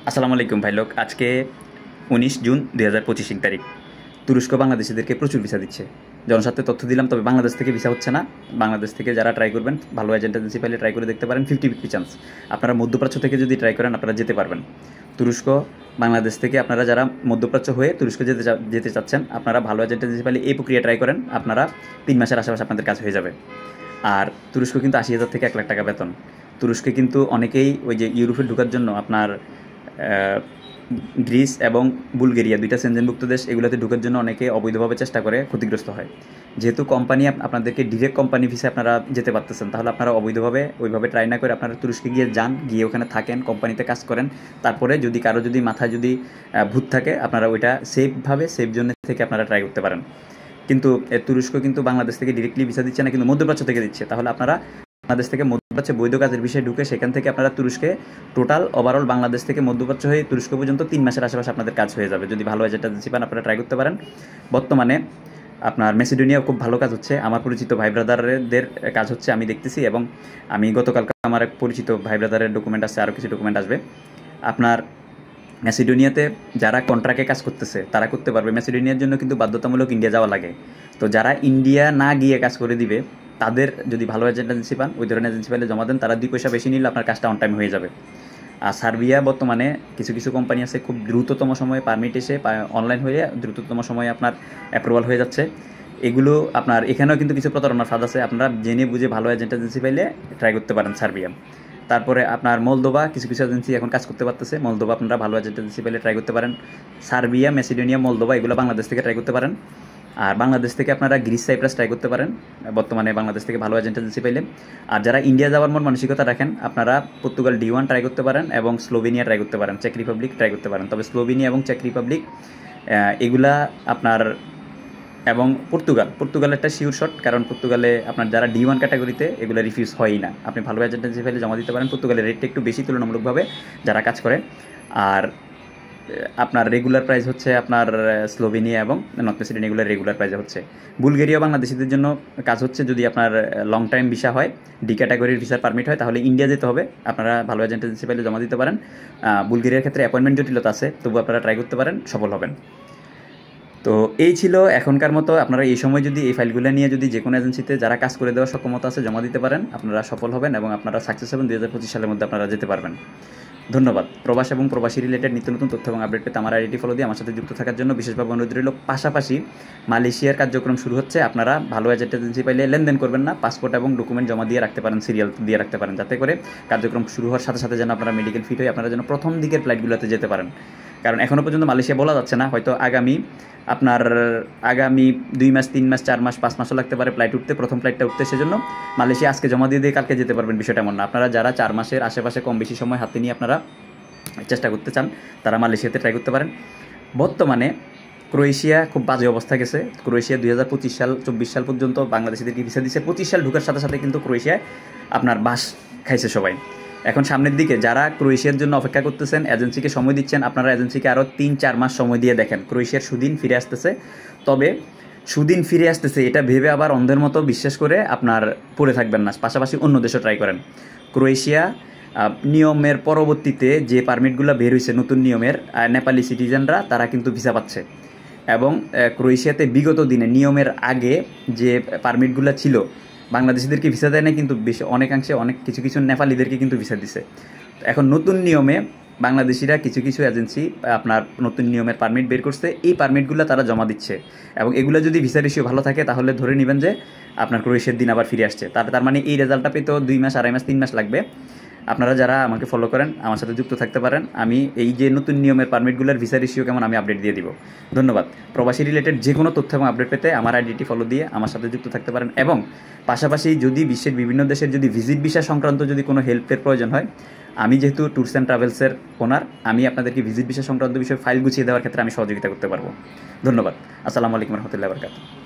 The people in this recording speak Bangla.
আসসালামু আলাইকুম ভাই লোক। আজকে 19 জুন 2025 তারিখ। তুরস্ক বাংলাদেশিদেরকে প্রচুর ভিসা দিচ্ছে। জনস্বার্থে তথ্য দিলাম, তবে বাংলাদেশ থেকে ভিসা হচ্ছে না। বাংলাদেশ থেকে যারা ট্রাই করবেন, ভালো এজেন্সি পাইলে ট্রাই করে দেখতে পারেন। 50-50 চান্স। আপনারা মধ্যপ্রাচ্য থেকে যদি ট্রাই করেন, আপনারা যেতে পারবেন তুরস্ক। বাংলাদেশ থেকে আপনারা যারা মধ্যপ্রাচ্য হয়ে তুরস্ক যেতে চাচ্ছেন, আপনারা ভালো এজেন্সি পাইলে এই প্রক্রিয়া ট্রাই করেন। আপনারা 3 মাসের আশেপাশে আপনাদের কাজ হয়ে যাবে। আর তুরস্ক কিন্তু 80,000 থেকে 1 লাখ টাকা বেতন। তুরস্কে কিন্তু অনেকেই ওই যে ইউরোপে ঢোকার জন্য আপনার গ্রিস এবং বুলগেরিয়া, দুইটা সেনজেনভুক্ত দেশ, এগুলোতে ঢোকার জন্য অনেকে অবৈধভাবে চেষ্টা করে, ক্ষতিগ্রস্ত হয়। যেহেতু কোম্পানি আপনাদেরকে ডিরেক্ট কোম্পানি ভিসা আপনারা যেতে পারতেছেন, তাহলে আপনারা অবৈধভাবে ওইভাবে ট্রাই না করে আপনারা তুরস্কে গিয়ে যান, গিয়ে ওখানে থাকেন, কোম্পানিতে কাজ করেন। তারপরে যদি কারো মাথায় ভূত থাকে, আপনারা ওইটা সেফ জোন থেকে আপনারা ট্রাই করতে পারেন। কিন্তু তুরস্ক কিন্তু বাংলাদেশ থেকে ডিরেক্টলি ভিসা দিচ্ছে না, কিন্তু মধ্যপ্রাচ্য থেকে দিচ্ছে। তাহলে আপনারা বাংলাদেশ থেকে মধ্যপ্রাচ্যে বৈধ কাজের বিষয়ে ঢুকে সেখান থেকে আপনারা তুরস্কে টোটাল ওভারঅল বাংলাদেশ থেকে মধ্যপ্রাচ্য হয়ে তুরস্ক পর্যন্ত 3 মাসের আশেপাশে আপনাদের কাজ হয়ে যাবে। যদি ভালো এজেন্সি পান, আপনারা ট্রাই করতে পারেন। বর্তমানে আপনার মেসিডোনিয়া খুব ভালো কাজ হচ্ছে। আমার পরিচিত ভাই ব্রাদারদের কাজ হচ্ছে, আমি দেখতেছি। এবং আমি গতকাল আমার এক পরিচিত ভাই ব্রাদারের ডকুমেন্ট আছে, আরও কিছু ডকুমেন্ট আসবে। আপনার মেসিডোনিয়াতে যারা কন্ট্রাক্টে কাজ করতেছে তারা করতে পারবে। মেসিডোনিয়ার জন্য কিন্তু বাধ্যতামূলক ইন্ডিয়া যাওয়া লাগে। তো যারা ইন্ডিয়া না গিয়ে কাজ করে দিবে, তাদের যদি ভালো এজেন্সি পান, ওই ধরনের এজেন্সি পাইলে জমা দেন। তারা 2 পয়সা বেশি নিলে আপনার কাজটা অন টাইম হয়ে যাবে। আর সার্বিয়া বর্তমানে কিছু কোম্পানি আছে, খুব দ্রুততম সময়ে পারমিট এসে অনলাইন হয়ে দ্রুততম সময়ে আপনার অ্যাপ্রুভাল হয়ে যাচ্ছে। এগুলো আপনার এখানেও কিন্তু কিছু প্রতারণার ফাঁদ আছে। আপনারা জেনে বুঝে ভালো এজেন্সি পাইলে ট্রাই করতে পারেন সার্বিয়া। তারপরে আপনার মলদোভা, কিছু এজেন্সি এখন কাজ করতে পারতেছে। মলদোভা আপনারা ভালো এজেন্সি পেলে ট্রাই করতে পারেন। সার্বিয়া, মেসিডোনিয়া, মলদোভা এগুলো বাংলাদেশ থেকে ট্রাই করতে পারেন। আর বাংলাদেশ থেকে আপনারা গ্রিস, সাইপ্রাস ট্রাই করতে পারেন বর্তমানে বাংলাদেশ থেকে ভালো এজেন্সি পেলে। আর যারা ইন্ডিয়া যাওয়ার মন মানসিকতা রাখেন, আপনারা পর্তুগাল D1 ট্রাই করতে পারেন এবং স্লোভেনিয়া ট্রাই করতে পারেন, চেক রিপাবলিক ট্রাই করতে পারেন। তবে স্লোভেনিয়া এবং চেক রিপাবলিক এগুলা আপনার, এবং পর্তুগাল একটা শিওর শট, কারণ পর্তুগালে আপনার যারা D1 ক্যাটাগরিতে, এগুলো রিফিউজ হয়ই না। আপনি ভালো এজেন্সি পেলে জমা দিতে পারেন। পর্তুগালের রেটটা একটু বেশি তুলনামূলকভাবে যারা কাজ করে। আর আপনার রেগুলার প্রাইস হচ্ছে আপনার স্লোভেনিয়া এবং নর্থ মেসিডোনিয়া এগুলো রেগুলার প্রাইসে হচ্ছে। বুলগেরিয়া বাংলাদেশিদের জন্য কাজ হচ্ছে, যদি আপনার লং টাইম ভিসা হয়, ডি ক্যাটাগরির ভিসার পারমিট হয়, তাহলে ইন্ডিয়া যেতে হবে। আপনারা ভালো এজেন্সি পেলে জমা দিতে পারেন। বুলগেরিয়ার ক্ষেত্রে অ্যাপয়েন্টমেন্ট জটিলতা আছে, তবু আপনারা ট্রাই করতে পারেন, সফল হবেন। তো এই ছিল এখনকার মতো। আপনারা এই সময় যদি এই ফাইলগুলো নিয়ে যদি যে কোনো এজেন্সিতে যারা কাজ করে দেওয়ার সক্ষমতা আছে জমা দিতে পারেন, আপনারা সফল হবেন এবং আপনারা সাকসেস হবেন। 2025 সালের মধ্যে আপনারা যেতে পারবেন। ধন্যবাদ। প্রবাস এবং প্রবাসী রিলেটেড নিত্য নতুন তথ্য এবং আপডেট পেতে আমার আইডি ফলো দিয়ে আমার সাথে যুক্ত থাকার জন্য বিশেষভাবে অনুরোধ রইল। পাশাপাশি মালয়েশিয়ার কার্যক্রম শুরু হচ্ছে। আপনারা ভালো এজেন্সি পাইলে লেনদেন করবেন না, পাসপোর্ট এবং ডকুমেন্ট জমা দিয়ে রাখতে পারেন, সিরিয়াল দিয়ে রাখতে পারেন, যাতে করে কার্যক্রম শুরু হওয়ার সাথে সাথে যেন আপনারা মেডিকেল ফিট হয়ে আপনারা যেন প্রথম দিকের ফ্লাইটগুলোতে যেতে পারেন। কারণ এখনও পর্যন্ত মালয়েশিয়া বলা যাচ্ছে না, হয়তো আগামী 2 মাস, 3 মাস, 4 মাস, 5 মাসও লাগতে পারে ফ্লাইট উঠতে, প্রথম ফ্লাইটটা উঠতে। সেজন্য মালয়েশিয়া আজকে জমা দিয়ে কালকে যেতে পারবেন, বিষয়টা এমন না। আপনারা যারা 4 মাসের আশেপাশে কম বেশি সময় হাতে নিয়ে আপনারা চেষ্টা করতে চান, তারা মালয়েশিয়াতে ট্রাই করতে পারেন। বর্তমানে ক্রোয়েশিয়া খুব বাজে অবস্থা গেছে। ক্রোয়েশিয়া 2025-24 সাল পর্যন্ত বাংলাদেশিদেরকে ভিসা দিচ্ছে। 25 সাল ঢোকার সাথে সাথে কিন্তু ক্রোয়েশিয়ায় আপনার বাস খাইছে সবাই। এখন সামনের দিকে যারা ক্রোয়েশিয়ার জন্য অপেক্ষা করতেছেন, এজেন্সিকে সময় দিচ্ছেন, আপনারা এজেন্সিকে আরও 3-4 মাস সময় দিয়ে দেখেন। ক্রোয়েশিয়ার সুদিন ফিরে আসতেছে। তবে সুদিন ফিরে আসতেছে এটা ভেবে আবার অন্ধের মতো বিশ্বাস করে আপনার পড়ে থাকবেন না, পাশাপাশি অন্য দেশও ট্রাই করেন। ক্রোয়েশিয়া নিয়মের পরবর্তীতে যে পারমিটগুলো বের হয়েছে নতুন নিয়মের, নেপালি সিটিজেনরা তারা কিন্তু ভিসা পাচ্ছে। এবং ক্রোয়েশিয়াতে বিগত দিনে নিয়মের আগে যে পারমিটগুলো ছিল, বাংলাদেশিদেরকে ভিসা দেয় না, কিন্তু বেশি অনেকাংশে কিছু নেপালিদেরকে কিন্তু ভিসা দিছে। এখন নতুন নিয়মে বাংলাদেশিরা কিছু এজেন্সি আপনার নতুন নিয়মের পারমিট বের করছে, এই পারমিটগুলো তারা জমা দিচ্ছে। এবং এগুলো যদি ভিসা রেশিও ভালো থাকে, তাহলে ধরে নেবেন যে আপনার ক্রোয়েশিয়ার দিন আবার ফিরে আসছে। তার মানে এই রেজাল্টটা পেতেও 2 মাস, 2.5 মাস, 3 মাস লাগবে। আপনারা যারা আমাকে ফলো করেন, আমার সাথে যুক্ত থাকতে পারেন। আমি এই যে নতুন নিয়মের পারমিটগুলোর ভিসা রেশিও কেমন আমি আপডেট দিয়ে দিব। ধন্যবাদ। প্রবাসী রিলেটেড যে কোনো তথ্য এবং আপডেট পেতে আমার আইডিটি ফলো দিয়ে আমার সাথে যুক্ত থাকতে পারেন। এবং পাশাপাশি যদি বিশ্বের বিভিন্ন দেশের যদি ভিজিট ভিসা সংক্রান্ত যদি কোনো হেল্পের প্রয়োজন হয়, আমি যেহেতু ট্যুরস অ্যান্ড ট্রাভেলসের ওনার, আমি আপনাদেরকে ভিজিট ভিসা সংক্রান্ত বিষয়ে ফাইল গুছিয়ে দেওয়ার ক্ষেত্রে আমি সহযোগিতা করতে পারবো। ধন্যবাদ। আসসালামু আলাইকুম রহমতুল্লাহি ওয়া বারাকাতুহু।